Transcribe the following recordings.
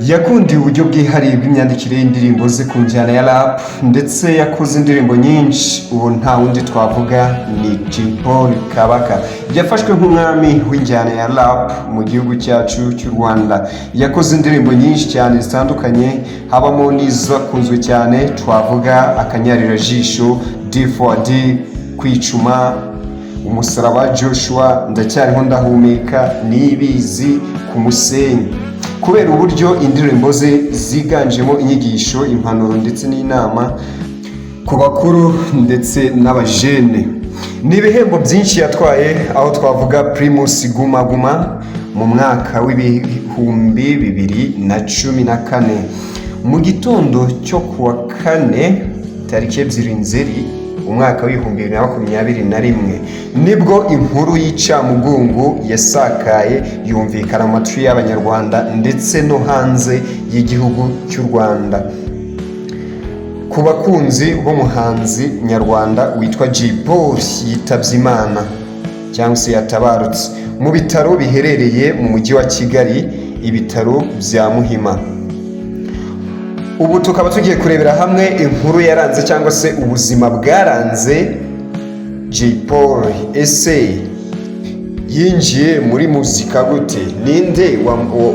yakundiye uburyo bwihariye bw'imyandikire y'indirimbo ze ku njyana ya rap ndetse yakoze indirimbo nyinshi. Ubu nta wundi twavuga ni Jay Polly Kabaka. Yafashwe nk'umwami w'injyana ya rap mu gihugu cyacu cy'u Rwanda. Yakoze indirimbo nyinshi cyane zitandukanye, habamo n'izakunzwe cyane twavuga Akanyarira-jisho, D4D, Kwicuma, Umusaraba Joshua, Ndacyariho ndahumeka, Nibizi, Ku musenyi. Kubera uburyo indirimbo ze ziganjemo inyigisho, impanuro ndetse n'inama ku bakuru ndetse n'abajene. Ni ibihembo byinshi yatwaye, aho twavuga Primus Guma Guma mu mwaka w'ibihumbi 2014. Mu gitondo cyo kuwa kane tariki 2 Nzeri umwaka w'ibihumbi 2021 nibwo inkuru y'icamugongo yasakaye yumvikana mu matwi y'Abanyarwanda ndetse no hanze y'igihugu cy'u Rwanda. Ku bakunzi b'umuhanzi nyarwanda witwa Jay Polly yitabye Imana cyangwa se yatabarutse mu bitaro biherereye mu mujyi wa Kigali, ibitaro bya Muhima. Ubu tukaba tugiye kurebera hamwe inkuru yaranze cyangwa se ubuzima bwaranze Jay Polly. Ese yinjiye muri muzika gute? Ninde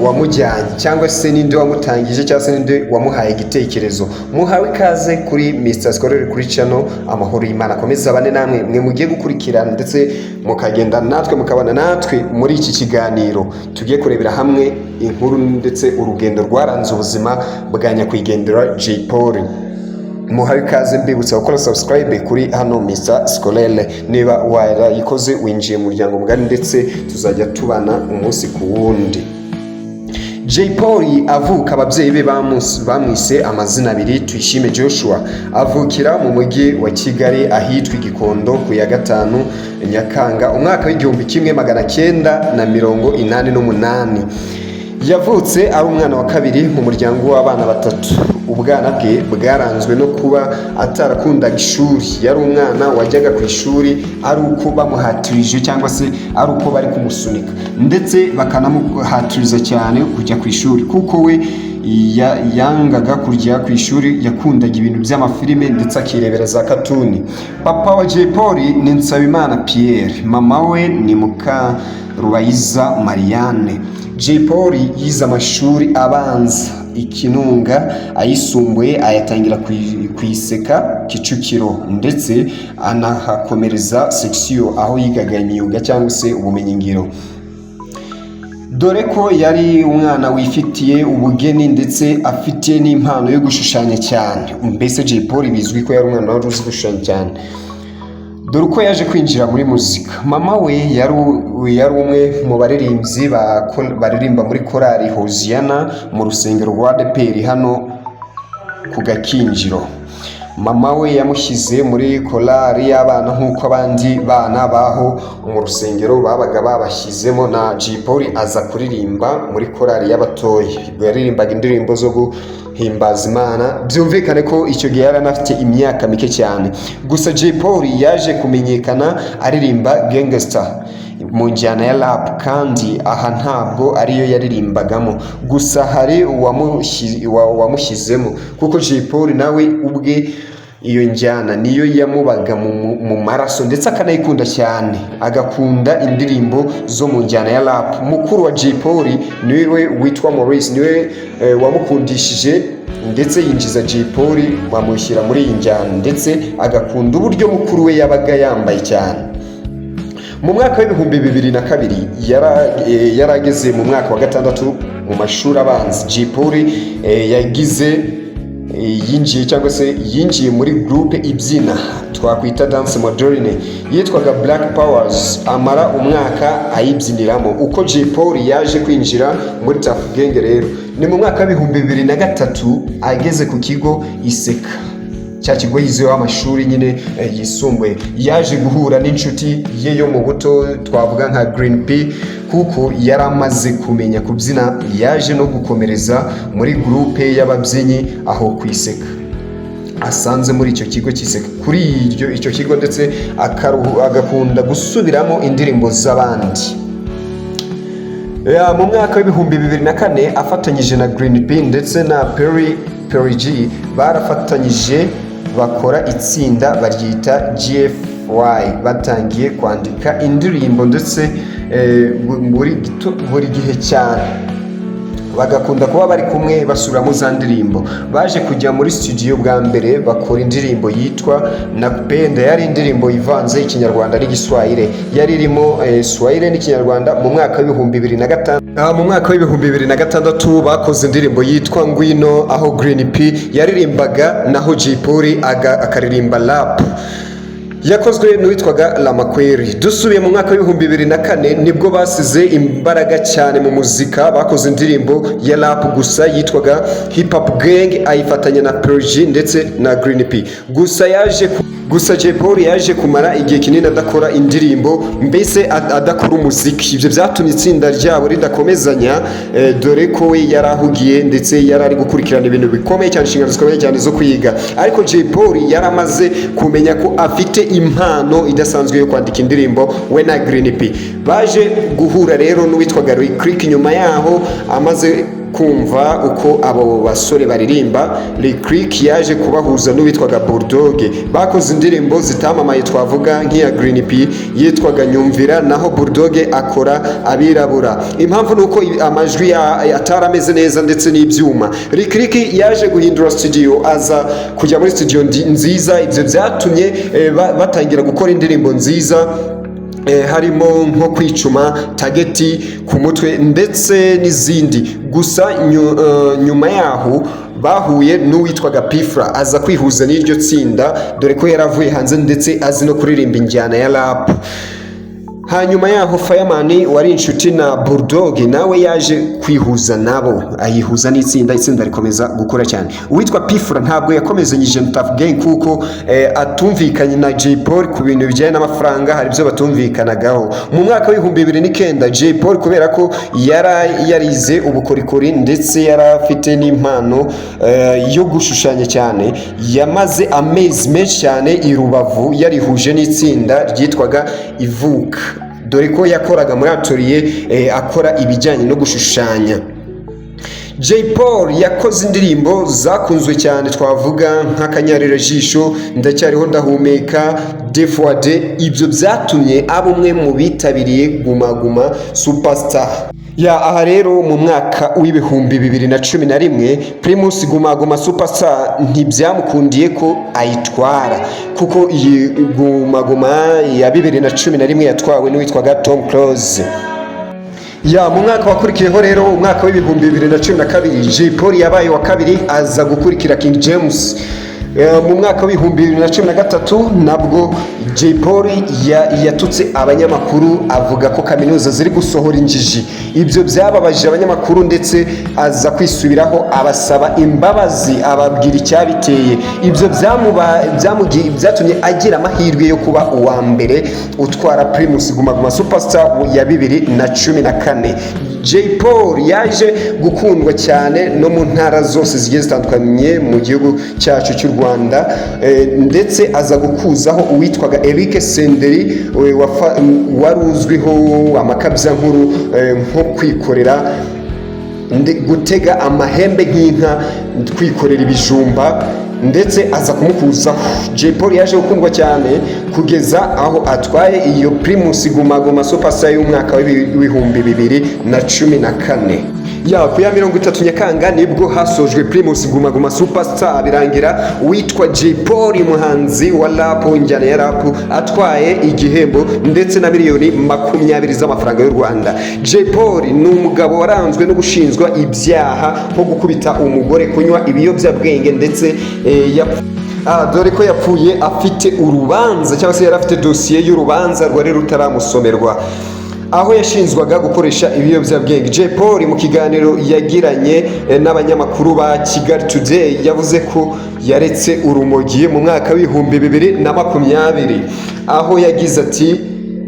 wamujyanye cyangwa se ninde wamutangije cyangwa se ninde wamuhaye igitekerezo? Muhawe ikaze kuri Mr Skolere kuri channel Amahoro y'Imana. Komeza bane namwe mwe mugiye gukurikirana ndetse mukagenda natwe mukabana natwe muri iki kiganiro. Tugiye kurebera hamwe inkuru ndetse urugendo rwaranze ubuzima bwa nyakwigendera Jay Polly. Muhawe ikaze, mbibutsa gukora subscribe kuri hano Mr Skolere. Niba warayikoze winjiye mu muryango mugari ndetse tuzajya tubana umunsi ku wundi. Jay Polly avuka, ababyeyi be bamwise amazina abiri, Tuyishime Joshua. Avukira mu mujyi wa Kigali ahitwa Gikondo ku ya 5 Nyakanga umwaka w'1988. Yavutse ari umwana wa kabiri mu muryango w'abana batatu. Ubwana bwe bwaranzwe no kuba atarakundaga ishuri. Yari umwana wajyaga ku ishuri ari uko bamuhatirije cyangwa se ari uko bari kumusunika, ndetse bakanamuhatiriza cyane kujya ku ishuri kuko we yangaga kujya ku ishuri. Yakundaga ibintu by'amafilime ndetse akirebera za katuni. Papa wa Jay Polly ni Nsabimana Pierre, mama we ni Mukarubayiza Marianne. Jay Polly yize amashuri abanza i Kinunga, ayisumbuye ayatangira kwiseka Kicukiro, ndetse anahakomereza section aho yigaga imyuga cyangwa se ubumenyingiro. Dore ko yari umwana wifitiye ubugeni ndetse afite n'impano yo gushushanya cyane. Mbese Jay Polly bizwi ko yari umwana wari uzi gushushanya cyane. Dore uko yaje kwinjira muri muzika. Mama we yari umwe mu baririmbyi baririmba muri korali Hoziyana mu rusengero rwa ADEPR hano ku Gakinjiro. Mama we yamushyize muri korali y'abana nk'uko abandi bana baho mu rusengero babaga babashyizemo, na Jay Polly aza kuririmba muri korali y'abatoya. Yaririmbaga indirimbo zo guhimbaza Imana. Byumvikane ko icyo gihe yari anafite imyaka mike cyane. Gusa Jay Polly yaje kumenyekana aririmba Gangster mu njyana ya rap, kandi aha ntabwo ariyo yaririmbagamo, gusa hari uwamushyizemo kuko Jay Polly nawe ubwe iyo njyana niyo yamubaga mu maraso ndetse akanayikunda cyane, agakunda indirimbo zo mu njyana ya rap. Mukuru wa Jay Polly niwe witwa Maurice, niwe wamukundishije ndetse yinjiza Jay Polly bamushyira muri iyi njyana, ndetse agakunda uburyo mukuru we yabaga yambaye cyane. Mu mwaka w'ibihumbi 2002 yarageze mu mwaka wa 6 mu mashuri abanza. Jay Polly yinjiye muri groupe ibyina twakwita dance moderne yitwaga Black Powers, amara umwaka ayibyiniramo. Uko Jay Polly yaje kwinjira muri Tuff Gang rero ni mu mwaka w'ibihumbi 2003 ageze ku kigo Iseka, cya kigo yizeho amashuri nyine yisumbuye. Yaje guhura n'inshuti ye yo mu buto twavuga nka Green P, kuko yari amaze kumenya kubyina. Yaje no gukomereza muri groupe y'ababyinnyi aho ku Iseka asanze muri icyo kigo cy'Iseka. Kuri icyo kigo ndetse agakunda gusubiramo indirimbo z'abandi. Mu mwaka w'ibihumbi 2004 afatanyije na Green P ndetse na Perry G barafatanyije bakora itsinda baryita GFY, batangiye kwandika indirimbo ndetse buri gihe cyane bagakunda kuba bari kumwe basubiramo za ndirimbo. Baje kujya muri studio bwa mbere bakora indirimbo yitwa Nakupenda, yari indirimbo ivanze ikinyarwanda n'igiswahili, yari irimo swahili n'ikinyarwanda. Mu mwaka w'ibihumbi 2005 mu mwaka w'ibihumbi 2006 bakoze indirimbo yitwa Ngwino, aho Green P yaririmbaga naho Jay Polly akaririmba rap yakozwe n'uwitwaga Lamakweri. Dusubiye mu mwaka w'ibihumbi 2004 nibwo basize imbaraga cyane mu muzika, bakoze indirimbo ya rap gusa yitwaga Hip Hop Gang, ayifatanya na Perry ndetse na Green P. Gusa Jay Polly yaje kumara igihe kinini adakora indirimbo, mbese adakora umuziki. Ibyo byatumye itsinda ryabo ridakomezanya, dore ko we yarahugiye ndetse yarari gukurikirana ibintu bikomeye cyane, inshingano zikomeye cyane zo kwiga. Ariko Jay Polly yaramaze kumenya ko afite impano idasanzwe yo kwandika indirimbo. We na Green P baje guhura rero n'uwitwaga Lick nyuma yaho, amaze kumva uko abo basore baririmba. Lick yaje kubahuza n'uwitwaga Bulldog, bakoze indirimbo zitamamaye twavuga nk'iya Green P yitwaga Nyumvira, naho Bulldog akora Abirabura. Impamvu nuko amajwi atarameze neza ndetse n'ibyuma. Lick yaje guhindura studio, aza kujya muri studio nziza. Ibyo byatumye batangira gukora indirimbo nziza, harimo nko Kwicuma, Tageti ku mutwe ndetse n'izindi. Gusa nyuma yaho bahuye n'uwitwaga Pfla, aza kwihuza n'iryo tsinda, dore ko yaravuye hanze ndetse azi no kuririmba injyana ya rap. Hanyuma yaho Fireman wari inshuti na Bulldog nawe yaje kwihuza nabo, ayihuza n'itsinda rikomeza gukora cyane. Uwitwa Pfla ntabwo yakomezanyije na Tuff Gang kuko atumvikanye na Jay Polly ku bintu bijyanye n'amafaranga, hari ibyo batumvikanagaho. Mu mwaka w'ibihumbi 2009 Jay Polly kubera ko yarize ubukorikori ndetse yarafite n'impano yo gushushanya cyane, yamaze amezi menshi cyane i Rubavu yarihuje n'itsinda ryitwaga Ivuka, dore ko yakoraga muri atelier akora ibijyanye no gushushanya. Jay Polly yakoze indirimbo zakunzwe cyane twavuga nk'Akanyarira Jisho, Ndacyariho Ndahumeka, Defwade. Ibyo byatumye aba umwe mu bitabiriye Guma Guma Superstar. Aha rero mu mwaka w'ibihumbi 2011 Primus Guma Guma Superstar ntibyamukundiye ko ayitwara, kuko iyi Guma Guma ya 2011 yatwawe n'uwitwaga Tom Close. Mu mwaka wakurikiyeho rero, umwaka w'ibihumbi 2012 Jay Polly yabaye wa kabiri, aza gukurikira King James. Mu mwaka w'ibihumbi 2013 nabwo Jay Polly yatutse abanyamakuru, avuga ko kaminuza ziri gusohora injiji. Ibyo byababaje abanyamakuru ndetse aza kwisubiraho abasaba imbabazi, ababwira icyabiteye. Ibyo byatumye agira amahirwe yo kuba uwa mbere utwara Primus Guma Guma Superstar ya 2014. Jay Polly yaje gukundwa cyane no mu ntara zose zigiye zitandukanye mu gihugu cyacu cy'u Rwanda, ndetse aza gukuzaho uwitwaga Eric Senderi wari uzwiho amakabya nkuru nko kwikorera, gutega amahembe nk'inka, kwikorera ibijumba, ndetse aza kumukuzaho. Jay Polly yaje gukundwa cyane kugeza aho atwaye iyo Primus Guma Guma Superstar y'umwaka w'ibihumbi 2014. Ku ya 30 Nyakanga nibwo hasojwe Primus Guma Guma Superstar, birangira uwitwa Jay Polly muhanzi wa rap, njyana ya rap, atwaye igihembo ndetse na miliyoni 20 z'amafaranga y'u Rwanda. Jay Polly ni umugabo waranzwe no gushinjwa ibyaha nko gukubita umugore, kunywa ibiyobyabwenge ndetse dore ko yapfuye afite urubanza, cyangwa se yari afite dosiye y'urubanza rwari rutaramusomerwa, aho yashinzwaga gukoresha ibiyobyabwenge. Jay Polly mu kiganiro yagiranye n'abanyamakuru ba Kigali Today yavuze ko yaretse urumogi mu mwaka w'ibihumbi 2020, aho yagize ati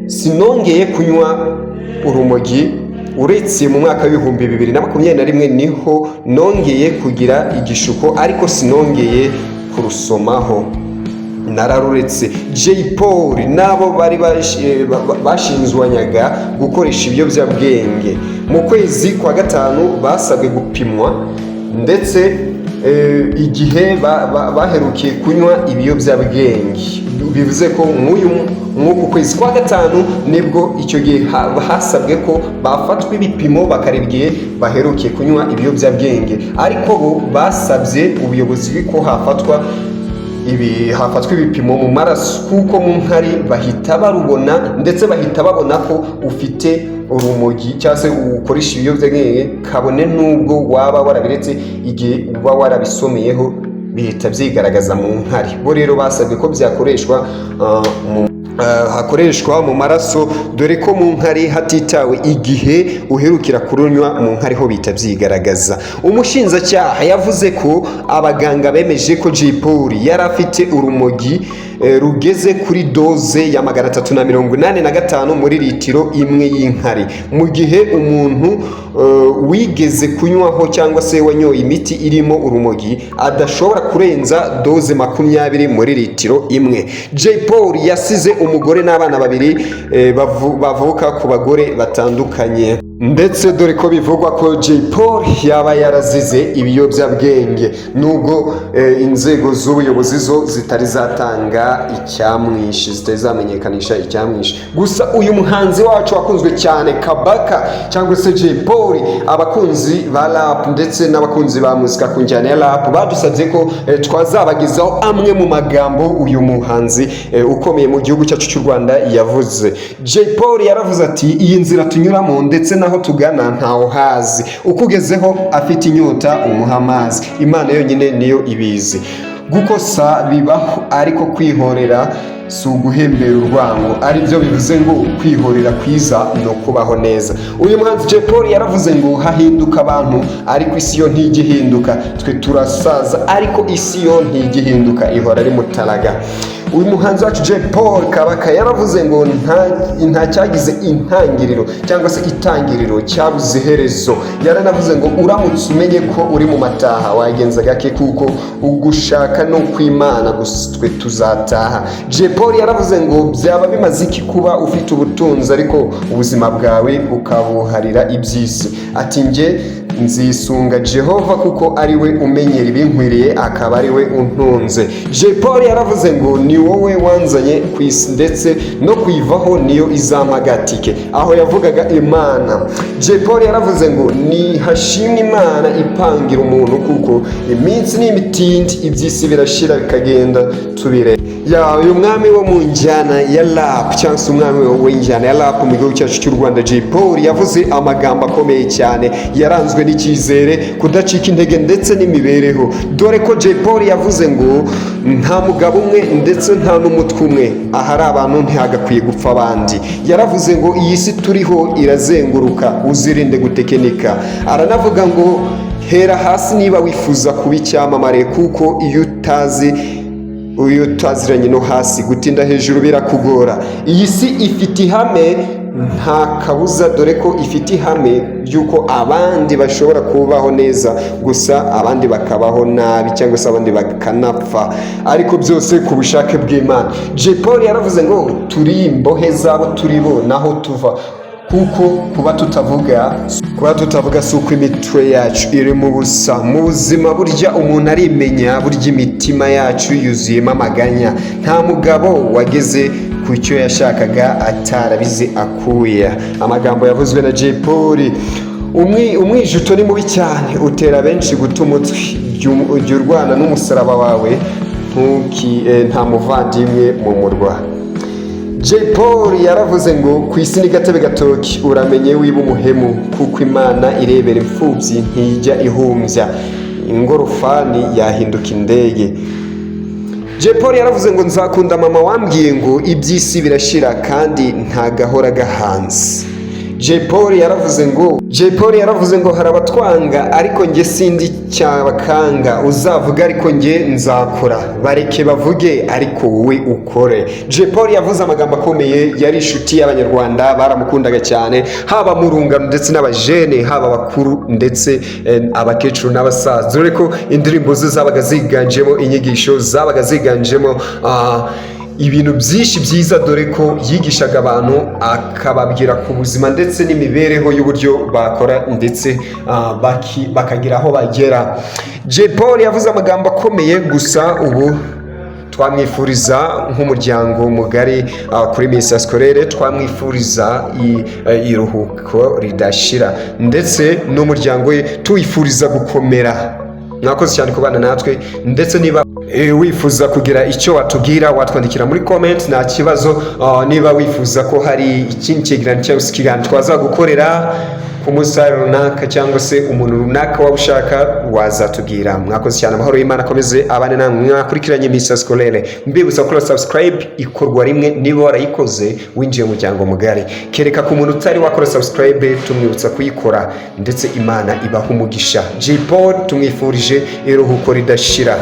sinongeye kunywa urumogi uretse mu mwaka w'ibihumbi 2021 niho nongeye kugira igishuko, ariko sinongeye kurusomaho. nararuretse. Jay Polly nabo bari bashinjwanyaga gukoresha ibiyobyabwenge. Mu kwezi kwa gatanu basabwe gupimwa ndetse igihe baherukiye kunywa ibiyobyabwenge. Bivuze ko mw'uku kwezi kwa gatanu nibwo icyo gihe hasabwe ko bafatwa ibipimo bakareba igihe baherukiye kunywa ibiyobyabwenge, ariko bo basabye ubuyobozi ko hafatwa ibipimo mu maraso, kuko mu nkari bahita barubona ndetse bahita babona ko ufite urumogi cyangwa se ukoresha ibiyobyabwenge, kabone n'ubwo waba warabiretse igihe uba warabisomeyeho bihita byigaragaza mu nkari. Bo rero basabwe ko byakoreshwa hakoreshwa mu maraso, dore ko mu nkari hatitawe igihe uherukira kurunywa mu nkari ho bihita byigaragaza. Umushinjacyaha yavuze ko abaganga bemeje ko Jay Polly yari afite urumogi rugeze kuri doze ya 385 muri litiro imwe y'inkari, mu gihe umuntu wigeze kunywaho cyangwa se wanyoye imiti irimo urumogi adashobora kurenza doze 20 muri litiro imwe. Jay Polly yasize umugore n'abana babiri bavuka ku bagore batandukanye, ndetse dore ko bivugwa ko Jay Polly yaba yarazize ibiyobyabwenge, nubwo inzego z'ubuyobozi zo zitari zatanga icyamwishe, zitari zamenyekanisha icyamwishe. Gusa uyu muhanzi wacu wakunzwe cyane Kabaka cyangwa se Jay Polly, abakunzi ba rap ndetse n'abakunzi ba muzika ku njyana ya rap badusabye ko twazabagezaho amwe mu magambo uyu muhanzi ukomeye mu gihugu cyacu cy'u Rwanda yavuze. Jay Polly yaravuze ati, iyi nzira tunyuramo ndetse naho tugana ntaho hazi, ukugezeho afite inyota umuha amazi, Imana yonyine niyo ibizi. Gukosa bibaho, ariko kwihorera si uguhembera urwango, ari byo bivuze ngo kwihorera kwiza no kubaho neza. Uyu muhanzi Jay Polly yaravuze ngo hahinduka abantu ariko isi yo ntigihinduka, twe turasaza ariko isi yo ntigihinduka, ihora ari mutaraga. Uyu muhanzi wacu Jay Polly Kabaka yaravuze ngo nta cyagize intangiriro cyangwa se itangiriro cyabuze iherezo. Yaranavuze ngo uramutse umenye ko uri mu mataha wagenza gake, kuko ugushaka no kw'Imana gusa twe tuzataha. Jay Polly yaravuze ngo byaba bimaze iki kuba ufite ubutunzi ariko ubuzima bwawe ukabuharira iby'isi. Ati njye nzisunga Jehova kuko ari we umenyera ibinkwiriye, akaba ari we untunze. Jay Polly yaravuze ngo ni wowe wanzanye ku isi ndetse no kuyivaho niyo izampagatike, aho yavugaga Imana. Jay Polly yaravuze ngo ni hashimwe Imana ipangira umuntu, kuko iminsi n'imitindi iby'isi birashira bikagenda tubire. Uyu mwami wo mu njyana ya rap cyangwa se umwami w'injyana ya rap mu gihugu cyacu cy'u Rwanda, Jay Polly yavuze amagambo akomeye cyane yaranzwe n'icyizere, kudacika intege ndetse n'imibereho. Dore ko Jay Polly yavuze ngo nta mugabo umwe ndetse nta n'umutwe umwe, ahari abantu ntihagakwiye gupfa abandi. Yaravuze ngo iyi si turiho irazenguruka, uzirinde gutekenika. Aranavuga ngo hera hasi niba wifuza kuba icyamamare, kuko iyo utaziranye no hasi gutinda hejuru birakugora. Iyi si ifite ihame nta kabuza, dore ko ifite ihame ry'uko abandi bashobora kubaho neza gusa abandi bakabaho nabi cyangwa se abandi bakanapfa, ariko byose ku bushake bw'Imana. Jay Polly yaravuze ngo turi imbohe zabo turi bo naho tuva, kuko kuba tutavuga si uko imitwe yacu iri mu busa. Mu buzima burya umuntu arimenya, burya imitima yacu yuzuyemo amaganya. Nta mugabo wageze ku cyo yashakaga atarabize akuya. Amagambo yavuzwe na Jay Polly. Umwijuto ni mubi cyane, utera benshi guta umutwe. Ujya urwana n'umusaraba wawe, nta muvandimwe mu murwa. Jay Polly yaravuze ngo ku isi ni gatebe gatoki, uramenye wiba umuhemu, kuko Imana irebera imfubyi ntijya ihumbya, ingorofani yahinduka indege. Jay Polly yaravuze ngo nzakunda mama wambwiye ngo iby'isi birashira kandi ntagahora gahanze. Jay Polly yaravuze ngo hari abatwanga ariko njye sindi cyabakanga, uzavuga ariko njye nzakora, bareke bavuge ariko wowe ukore. Jay Polly yavuze amagambo akomeye, yari inshuti y'abanyarwanda, baramukundaga cyane, haba mu rungano ndetse n'abajene, haba abakuru ndetse abakecuru n'abasaza, dore ko indirimbo ze zabaga ziganjemo inyigisho, zabaga ziganjemo ibintu byinshi byiza, dore ko yigishaga abantu akababwira ku buzima ndetse n'imibereho y'uburyo bakora ndetse bakagira aho bagera. Jay Polly yavuze amagambo akomeye, gusa ubu twamwifuriza nk'umuryango mugari kuri Misa Scolaire, twamwifuriza iruhuko ridashira ndetse n'umuryango we tuwifuriza gukomera. Mwakoze cyane kubana natwe, ndetse niba wifuza kugira icyo watubwira watwandikira muri comment, nta kibazo. Niba wifuza ko hari ikindi kiganiro cyangwa se ikiganiro twazagukorera ku musare runaka cyangwa se umuntu runaka waba ushaka, wazatubwira. Mwakoze cyane, amahoro y'Imana akomeze abane namwe mwakurikiranye Misa Scolaire. Mbibutsa gukora subscribe, ikorwa rimwe, niba warayikoze winjiye mu muryango mugari. Kereka ku muntu utari wakora subscribe, tumwibutsa kuyikora, ndetse Imana ibaha umugisha. Jay Polly tumwifurije iruhuko ridashira.